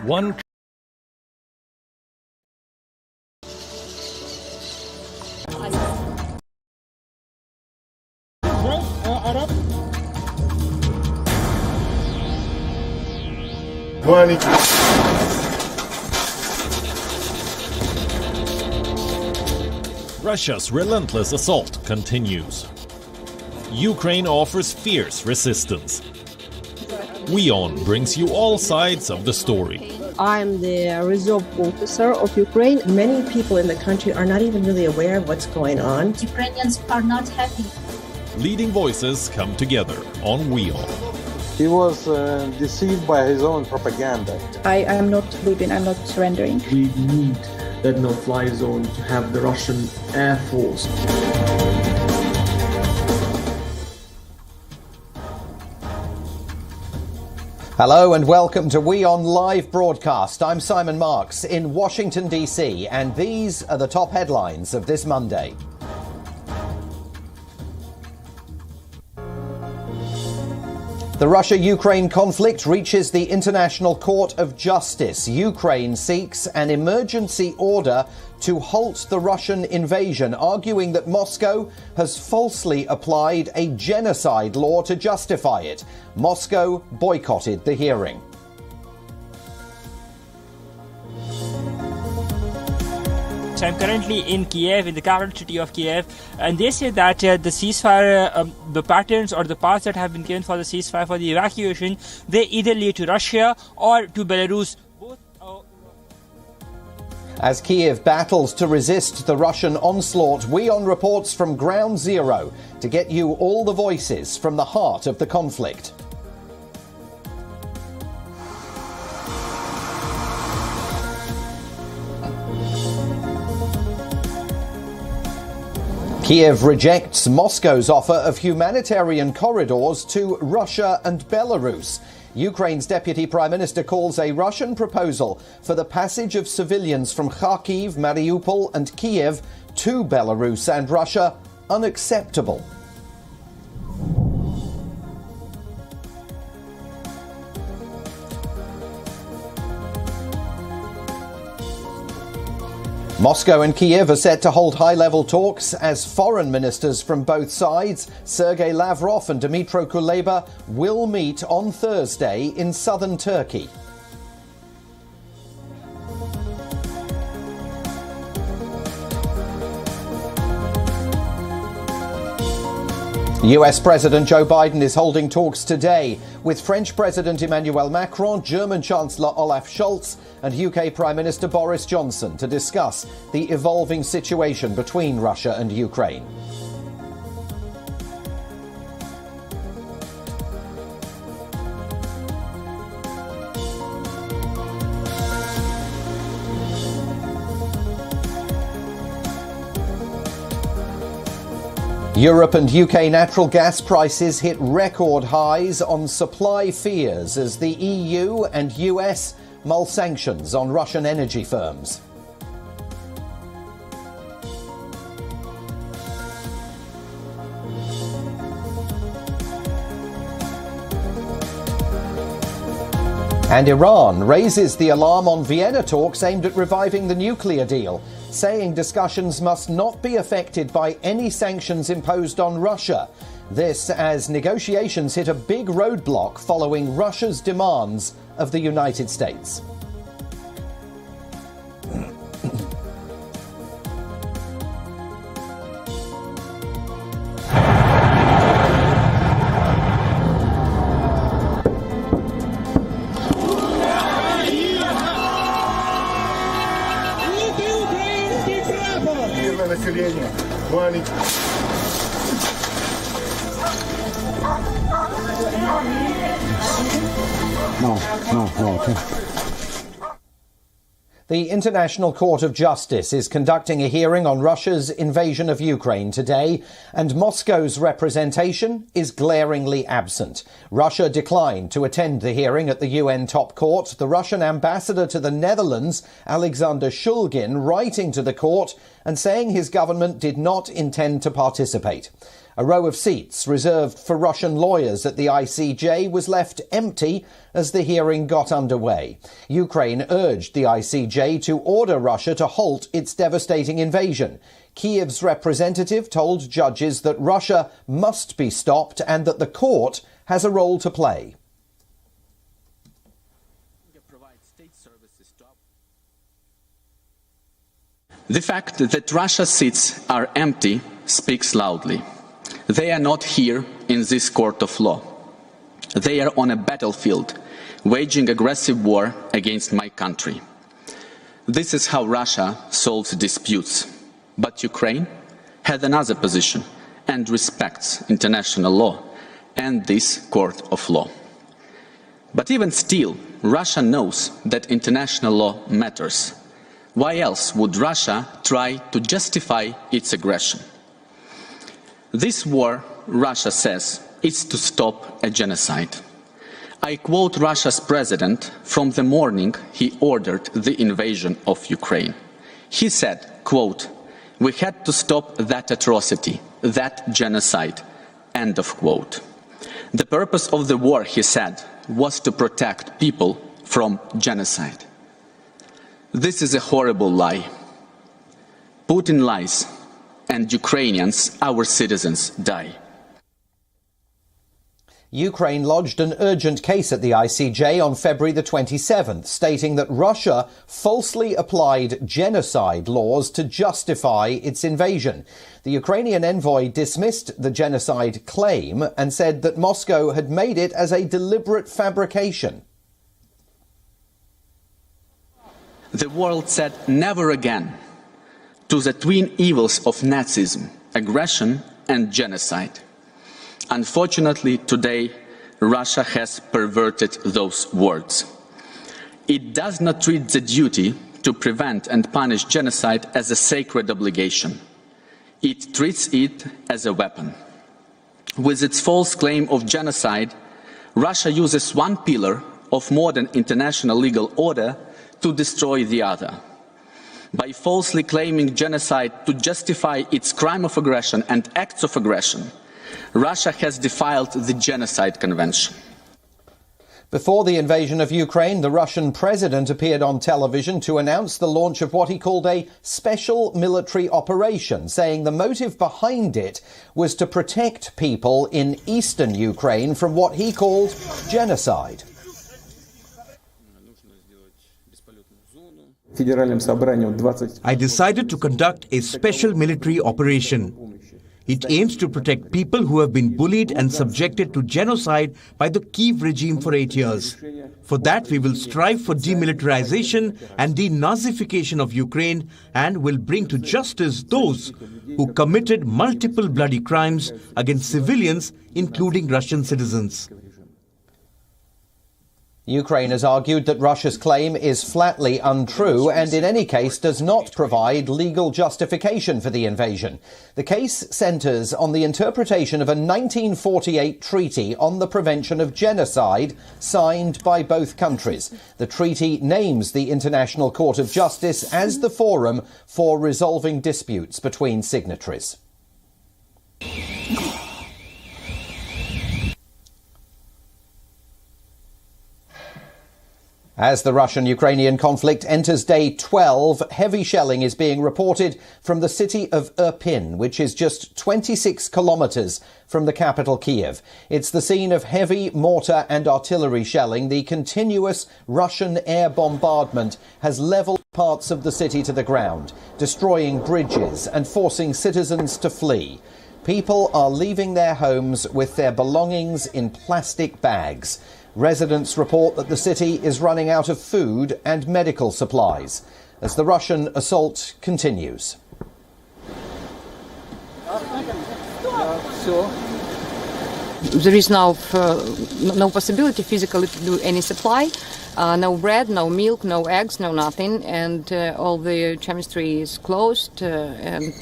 One Russia's relentless assault continues. Ukraine offers fierce resistance. WION brings you all sides of the story. I'm the reserve officer of Ukraine. Many people in the country are not even really aware of what's going on. Ukrainians are not happy. Leading voices come together on WION. He was deceived by his own propaganda. I am not leaving, I'm not surrendering. We need that no-fly zone to have the Russian Air Force. Hello and welcome to WION Live Broadcast. I'm Simon Marks in Washington, D.C., and these are the top headlines of this Monday. The Russia-Ukraine conflict reaches the International Court of Justice. Ukraine seeks an emergency order to halt the Russian invasion, arguing that Moscow has falsely applied a genocide law to justify it. Moscow boycotted the hearing. So I'm currently in Kyiv, in the capital city of Kyiv, and they say that the ceasefire, the patterns or the paths that have been given for the ceasefire, for the evacuation, they either lead to Russia or to Belarus. As Kyiv battles to resist the Russian onslaught, WION reports from Ground Zero to get you all the voices from the heart of the conflict. Kyiv rejects Moscow's offer of humanitarian corridors to Russia and Belarus. Ukraine's Deputy Prime Minister calls a Russian proposal for the passage of civilians from Kharkiv, Mariupol and Kyiv to Belarus and Russia unacceptable. Moscow and Kyiv are set to hold high-level talks as foreign ministers from both sides, Sergei Lavrov and Dmytro Kuleba, will meet on Thursday in southern Turkey. US President Joe Biden is holding talks today with French President Emmanuel Macron, German Chancellor Olaf Scholz and UK Prime Minister Boris Johnson to discuss the evolving situation between Russia and Ukraine. Europe and UK natural gas prices hit record highs on supply fears as the EU and US mull sanctions on Russian energy firms. And Iran raises the alarm on Vienna talks aimed at reviving the nuclear deal, saying discussions must not be affected by any sanctions imposed on Russia. This as negotiations hit a big roadblock following Russia's demands of the United States. The International Court of Justice is conducting a hearing on Russia's invasion of Ukraine today, and Moscow's representation is glaringly absent. Russia declined to attend the hearing at the UN top court. The Russian ambassador to the Netherlands, Alexander Shulgin, writing to the court, and saying his government did not intend to participate. A row of seats reserved for Russian lawyers at the ICJ was left empty as the hearing got underway. Ukraine urged the ICJ to order Russia to halt its devastating invasion. Kyiv's representative told judges that Russia must be stopped and that the court has a role to play. The fact that Russia's seats are empty speaks loudly. They are not here in this court of law. They are on a battlefield, waging aggressive war against my country. This is how Russia solves disputes. But Ukraine has another position and respects international law and this court of law. But even still, Russia knows that international law matters. Why else would Russia try to justify its aggression? This war, Russia says, is to stop a genocide. I quote Russia's president from the morning he ordered the invasion of Ukraine. He said, quote, "We had to stop that atrocity, that genocide," end of quote. The purpose of the war, he said, was to protect people from genocide. This is a horrible lie. Putin lies, and Ukrainians, our citizens, die. Ukraine lodged an urgent case at the ICJ on February the 27th, stating that Russia falsely applied genocide laws to justify its invasion. The Ukrainian envoy dismissed the genocide claim and said that Moscow had made it as a deliberate fabrication. The world said never again to the twin evils of Nazism, aggression and genocide. Unfortunately, today, Russia has perverted those words. It does not treat the duty to prevent and punish genocide as a sacred obligation. It treats it as a weapon. With its false claim of genocide, Russia uses one pillar of modern international legal order to destroy the other. By falsely claiming genocide to justify its crime of aggression and acts of aggression, Russia has defiled the Genocide Convention. Before the invasion of Ukraine, the Russian president appeared on television to announce the launch of what he called a special military operation, saying the motive behind it was to protect people in eastern Ukraine from what he called genocide. I decided to conduct a special military operation. It aims to protect people who have been bullied and subjected to genocide by the Kyiv regime for 8 years. For that, we will strive for demilitarization and denazification of Ukraine and will bring to justice those who committed multiple bloody crimes against civilians, including Russian citizens. Ukraine has argued that Russia's claim is flatly untrue and in any case does not provide legal justification for the invasion. The case centres on the interpretation of a 1948 treaty on the prevention of genocide signed by both countries. The treaty names the International Court of Justice as the forum for resolving disputes between signatories. As the Russian-Ukrainian conflict enters day 12, heavy shelling is being reported from the city of Irpin, which is just 26 kilometres from the capital Kyiv. It's the scene of heavy mortar and artillery shelling. The continuous Russian air bombardment has levelled parts of the city to the ground, destroying bridges and forcing citizens to flee. People are leaving their homes with their belongings in plastic bags. Residents report that the city is running out of food and medical supplies as the Russian assault continues. There is no possibility physically to do any supply, no bread, no milk, no eggs, no nothing, and all the chemistry is closed and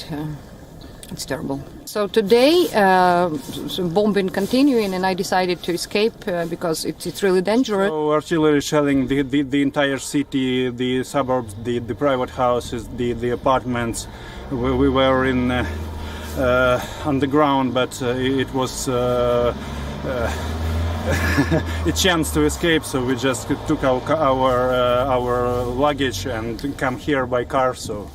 it's terrible. So today, bombing continuing, and I decided to escape because it's really dangerous. So artillery shelling the entire city, the suburbs, the private houses, the apartments, We were in on the ground, but it was a chance to escape, so we just took our luggage and come here by car. So.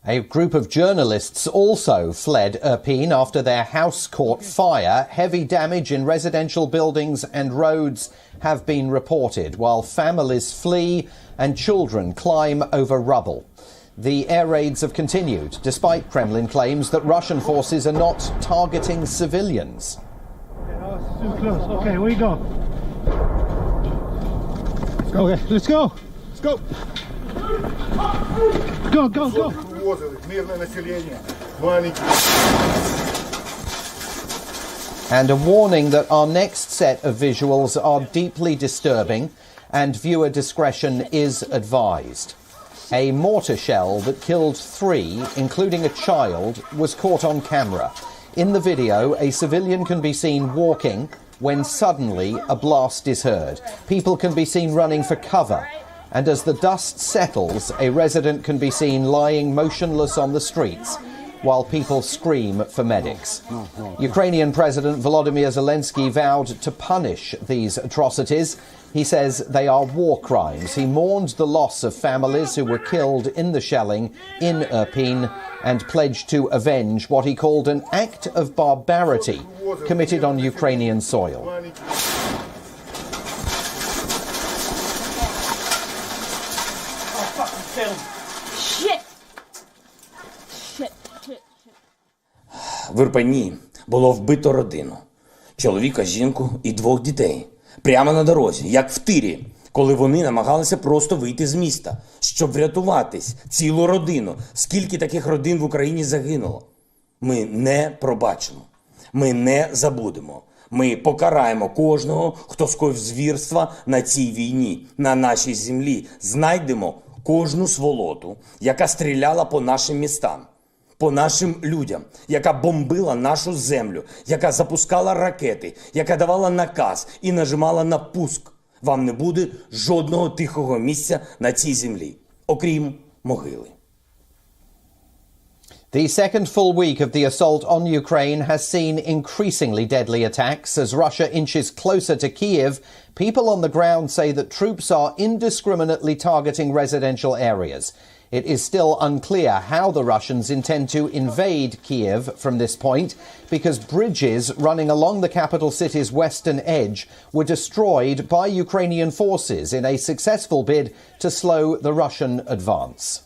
A group of journalists also fled Irpin after their house caught fire. Heavy damage in residential buildings and roads have been reported, while families flee and children climb over rubble. The air raids have continued, despite Kremlin claims that Russian forces are not targeting civilians. Too close. Okay, where you go? Okay, let's go. Let's go. Go, go, go. And a warning that our next set of visuals are deeply disturbing and viewer discretion is advised. A mortar shell that killed 3, including a child, was caught on camera. In the video, a civilian can be seen walking when suddenly a blast is heard. People can be seen running for cover. And as the dust settles, a resident can be seen lying motionless on the streets while people scream for medics. Ukrainian President Vladimir Zelensky vowed to punish these atrocities. He says they are war crimes. He mourned the loss of families who were killed in the shelling in Irpin and pledged to avenge what he called an act of barbarity committed on Ukrainian soil. В Ірпені було вбито родину. Чоловіка, жінку і 2 дітей. Прямо на дорозі, як в тирі, коли вони намагалися просто вийти з міста, щоб врятуватись, цілу родину. Скільки таких родин в Україні загинуло? Ми не пробачимо. Ми не забудемо. Ми покараємо кожного, хто скоїв звірства на цій війні, на нашій землі. Знайдемо кожну сволоту, яка стріляла по нашим містам, по нашим людям, яка бомбила нашу землю, яка запускала ракети, яка давала наказ і нажимала на пуск. Вам не буде жодного тихого місця на цій землі, окрім могили. The second full week of the assault on Ukraine has seen increasingly deadly attacks. As Russia inches closer to Kyiv, people on the ground say that troops are indiscriminately targeting residential areas. It is still unclear how the Russians intend to invade Kyiv from this point, because bridges running along the capital city's western edge were destroyed by Ukrainian forces in a successful bid to slow the Russian advance.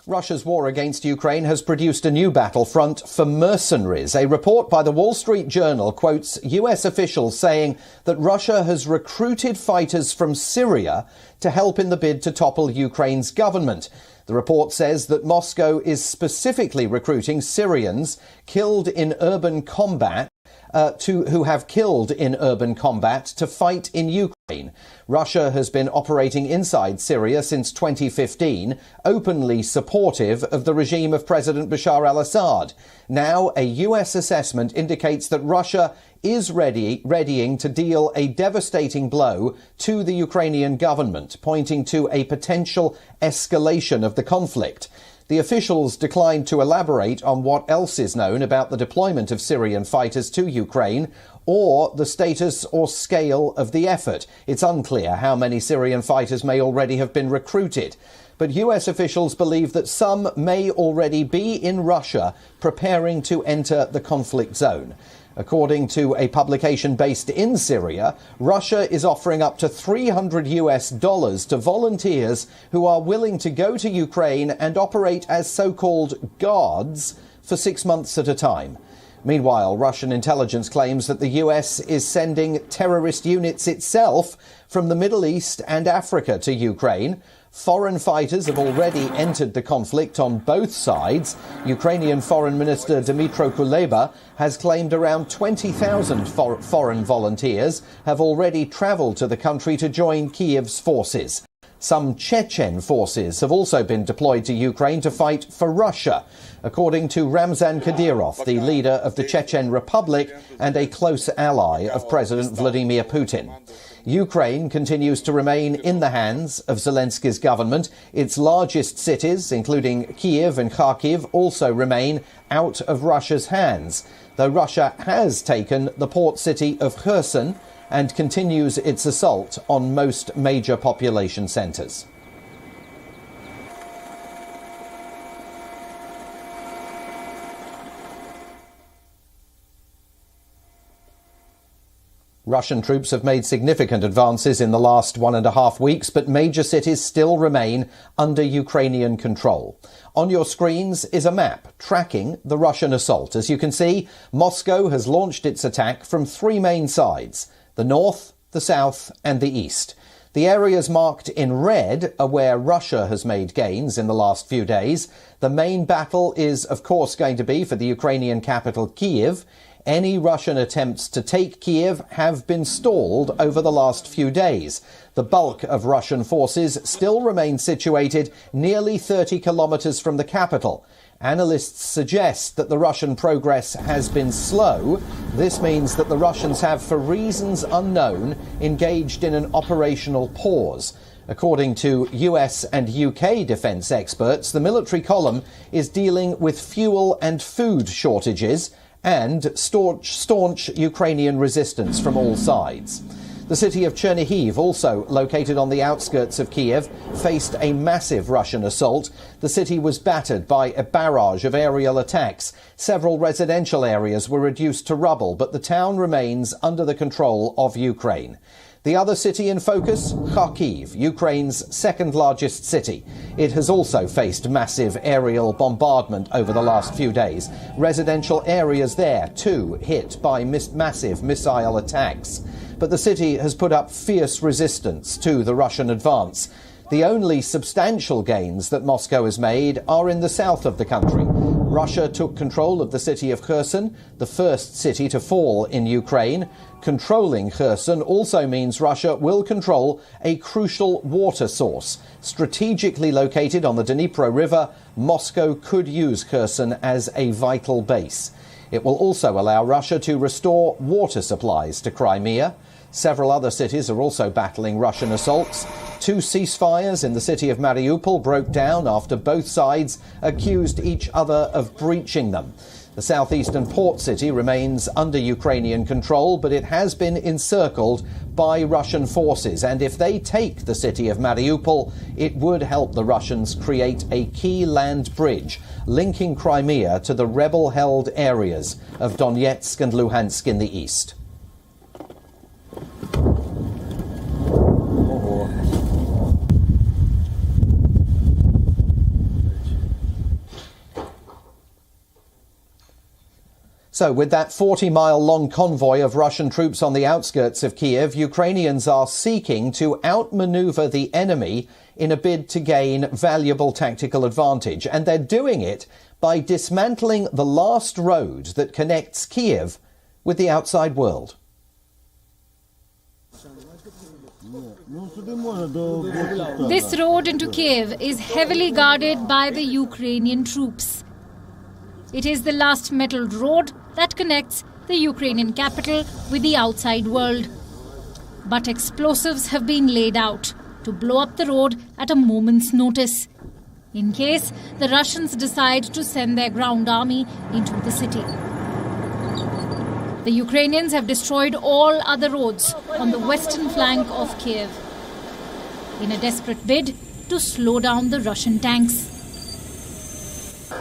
Russia's war against Ukraine has produced a new battlefront for mercenaries. A report by the Wall Street Journal quotes US officials saying that Russia has recruited fighters from Syria to help in the bid to topple Ukraine's government. The report says that Moscow is specifically recruiting Syrians killed in urban combat who have killed in urban combat to fight in Ukraine. Russia has been operating inside Syria since 2015, openly supportive of the regime of President Bashar al-Assad. Now, a US assessment indicates that Russia is readying to deal a devastating blow to the Ukrainian government, pointing to a potential escalation of the conflict. The officials declined to elaborate on what else is known about the deployment of Syrian fighters to Ukraine or the status or scale of the effort. It's unclear how many Syrian fighters may already have been recruited. But US officials believe that some may already be in Russia preparing to enter the conflict zone. According to a publication based in Syria, Russia is offering up to $300 to volunteers who are willing to go to Ukraine and operate as so-called guards for 6 months at a time. Meanwhile, Russian intelligence claims that the US is sending terrorist units itself from the Middle East and Africa to Ukraine. Foreign fighters have already entered the conflict on both sides. Ukrainian Foreign Minister Dmytro Kuleba has claimed around 20,000 foreign volunteers have already travelled to the country to join Kyiv's forces. Some Chechen forces have also been deployed to Ukraine to fight for Russia, according to Ramzan Kadyrov, the leader of the Chechen Republic and a close ally of President Vladimir Putin. Ukraine continues to remain in the hands of Zelensky's government. Its largest cities, including Kyiv and Kharkiv, also remain out of Russia's hands, though Russia has taken the port city of Kherson and continues its assault on most major population centres. Russian troops have made significant advances in the last 1.5 weeks, but major cities still remain under Ukrainian control. On your screens is a map tracking the Russian assault. As you can see, Moscow has launched its attack from 3 main sides: the north, the south and the east. The areas marked in red are where Russia has made gains in the last few days. The main battle is, of course, going to be for the Ukrainian capital, Kyiv. Any Russian attempts to take Kyiv have been stalled over the last few days. The bulk of Russian forces still remain situated nearly 30 kilometres from the capital. Analysts suggest that the Russian progress has been slow. This means that the Russians have, for reasons unknown, engaged in an operational pause. According to US and UK defence experts, the military column is dealing with fuel and food shortages and staunch Ukrainian resistance from all sides. The city of Chernihiv, also located on the outskirts of Kyiv, faced a massive Russian assault. The city was battered by a barrage of aerial attacks. Several residential areas were reduced to rubble, but the town remains under the control of Ukraine. The other city in focus, Kharkiv, Ukraine's second largest city. It has also faced massive aerial bombardment over the last few days. Residential areas there, too, hit by massive missile attacks. But the city has put up fierce resistance to the Russian advance. The only substantial gains that Moscow has made are in the south of the country. Russia took control of the city of Kherson, the first city to fall in Ukraine. Controlling Kherson also means Russia will control a crucial water source. Strategically located on the Dnipro River, Moscow could use Kherson as a vital base. It will also allow Russia to restore water supplies to Crimea. Several other cities are also battling Russian assaults. 2 ceasefires in the city of Mariupol broke down after both sides accused each other of breaching them. The southeastern port city remains under Ukrainian control, but it has been encircled by Russian forces. And if they take the city of Mariupol, it would help the Russians create a key land bridge linking Crimea to the rebel-held areas of Donetsk and Luhansk in the east. So, with that 40-mile-long convoy of Russian troops on the outskirts of Kyiv, Ukrainians are seeking to outmaneuver the enemy in a bid to gain valuable tactical advantage. And they're doing it by dismantling the last road that connects Kyiv with the outside world. This road into Kyiv is heavily guarded by the Ukrainian troops. It is the last metalled road that connects the Ukrainian capital with the outside world. But explosives have been laid out to blow up the road at a moment's notice, in case the Russians decide to send their ground army into the city. The Ukrainians have destroyed all other roads on the western flank of Kyiv in a desperate bid to slow down the Russian tanks.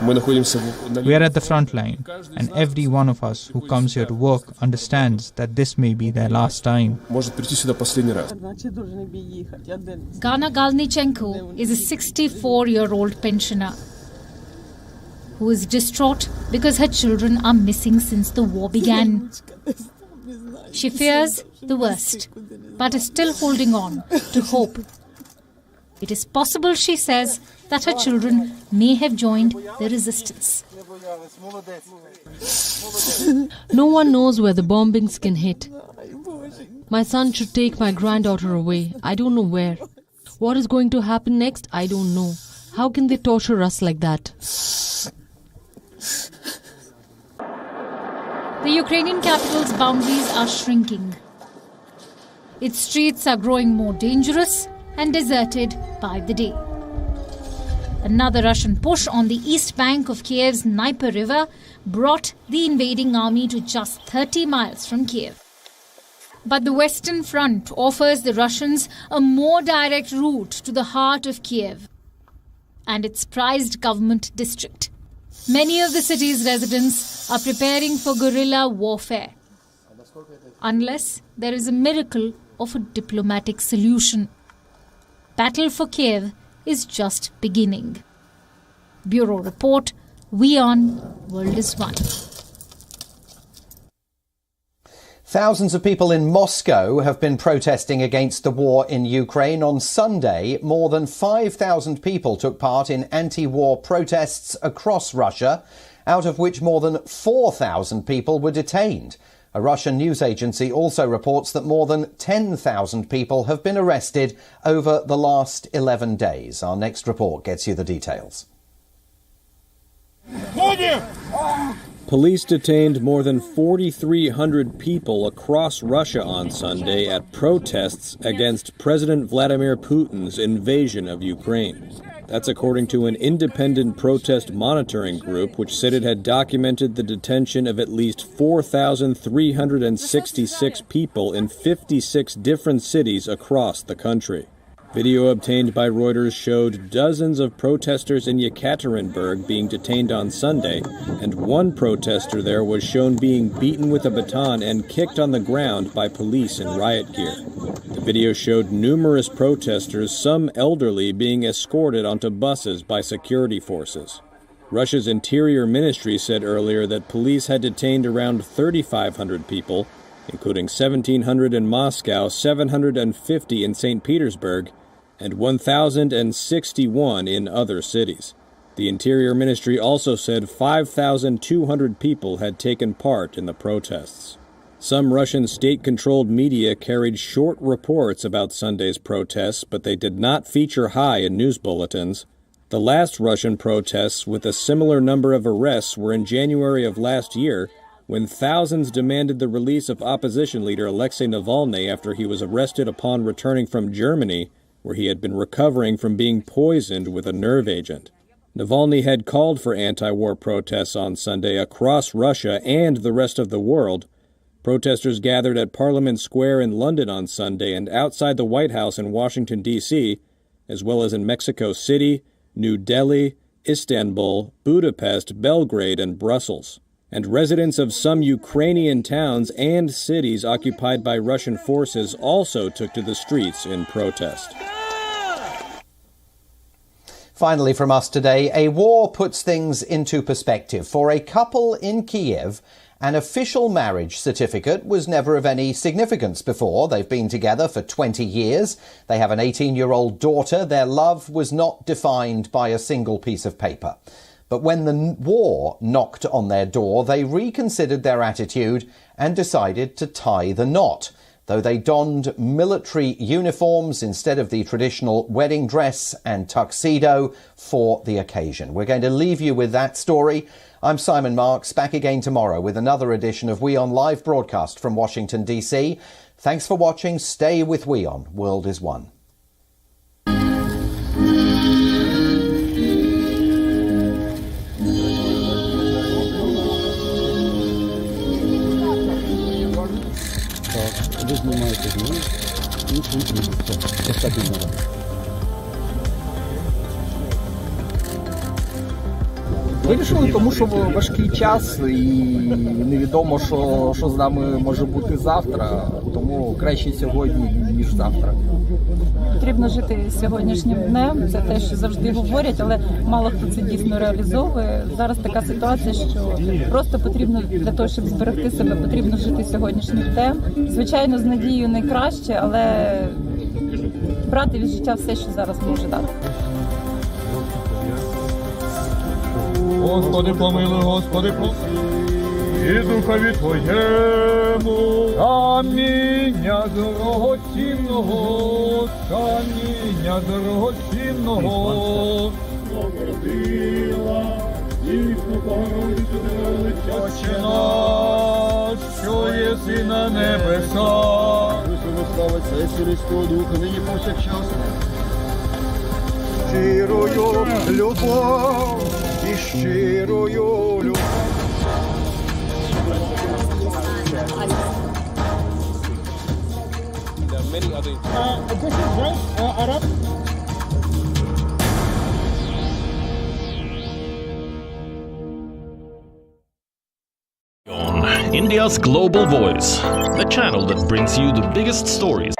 We are at the front line, and every one of us who comes here to work understands that this may be their last time. Gana Galnichenko is a 64-year-old pensioner who is distraught because her children are missing since the war began. She fears the worst, but is still holding on to hope. It is possible, she says, that her children may have joined the resistance. No one knows where the bombings can hit. My son should take my granddaughter away. I don't know where. What is going to happen next? I don't know. How can they torture us like that? The Ukrainian capital's boundaries are shrinking. Its streets are growing more dangerous and deserted by the day. Another Russian push on the east bank of Kyiv's Dnieper River brought the invading army to just 30 miles from Kyiv. But the Western Front offers the Russians a more direct route to the heart of Kyiv and its prized government district. Many of the city's residents are preparing for guerrilla warfare, unless there is a miracle of a diplomatic solution. Battle for Kyiv is just beginning. Bureau Report, WION World is One. Thousands of people in Moscow have been protesting against the war in Ukraine. On Sunday, more than 5,000 people took part in anti-war protests across Russia, out of which more than 4,000 people were detained. A Russian news agency also reports that more than 10,000 people have been arrested over the last 11 days. Our next report gets you the details. Police detained more than 4,300 people across Russia on Sunday at protests against President Vladimir Putin's invasion of Ukraine. That's according to an independent protest monitoring group, which said it had documented the detention of at least 4,366 people in 56 different cities across the country. Video obtained by Reuters showed dozens of protesters in Yekaterinburg being detained on Sunday, and one protester there was shown being beaten with a baton and kicked on the ground by police in riot gear. The video showed numerous protesters, some elderly, being escorted onto buses by security forces. Russia's Interior Ministry said earlier that police had detained around 3,500 people, including 1,700 in Moscow, 750 in St. Petersburg, and 1,061 in other cities. The Interior Ministry also said 5,200 people had taken part in the protests. Some Russian state-controlled media carried short reports about Sunday's protests, but they did not feature high in news bulletins. The last Russian protests with a similar number of arrests were in January of last year, when thousands demanded the release of opposition leader Alexei Navalny after he was arrested upon returning from Germany, where he had been recovering from being poisoned with a nerve agent. Navalny had called for anti-war protests on Sunday across Russia and the rest of the world. Protesters gathered at Parliament Square in London on Sunday and outside the White House in Washington, D.C., as well as in Mexico City, New Delhi, Istanbul, Budapest, Belgrade, and Brussels. And residents of some Ukrainian towns and cities occupied by Russian forces also took to the streets in protest. Finally from us today, a war puts things into perspective. For a couple in Kyiv, an official marriage certificate was never of any significance before. They've been together for 20 years. They have an 18-year-old daughter. Their love was not defined by a single piece of paper. But when the war knocked on their door, they reconsidered their attitude and decided to tie the knot, though they donned military uniforms instead of the traditional wedding dress and tuxedo for the occasion. We're going to leave you with that story. I'm Simon Marks, back again tomorrow with another edition of WION Live Broadcast from Washington, D.C. Thanks for watching. Stay with WION. World is One. Ви знімаєте з мене, іншим стабільно. Вирішили, тому що важкий час і невідомо, що з нами може бути завтра, тому краще сьогодні, ніж завтра. Потрібно жити сьогоднішнім днем, це те, що завжди говорять, але мало хто це дійсно реалізовує. Зараз така ситуація, що просто потрібно для того, щоб зберегти себе, потрібно жити сьогоднішнім днем. Звичайно, з надією найкраще, але брати від життя все, що зараз може дати. Господи, помилуй, Господи, помилуй, і Духові Твоєму, каміння дорогоцінного, каміння. Дня дорогоцінного нагородила дійсну Богородицю велича. Отче наш, що єси на небесах, слава Отця і Сина і Святого Духа, нині повсякчас. Щирою любов і щирою любов. WION, India's global voice, the channel that brings you the biggest stories.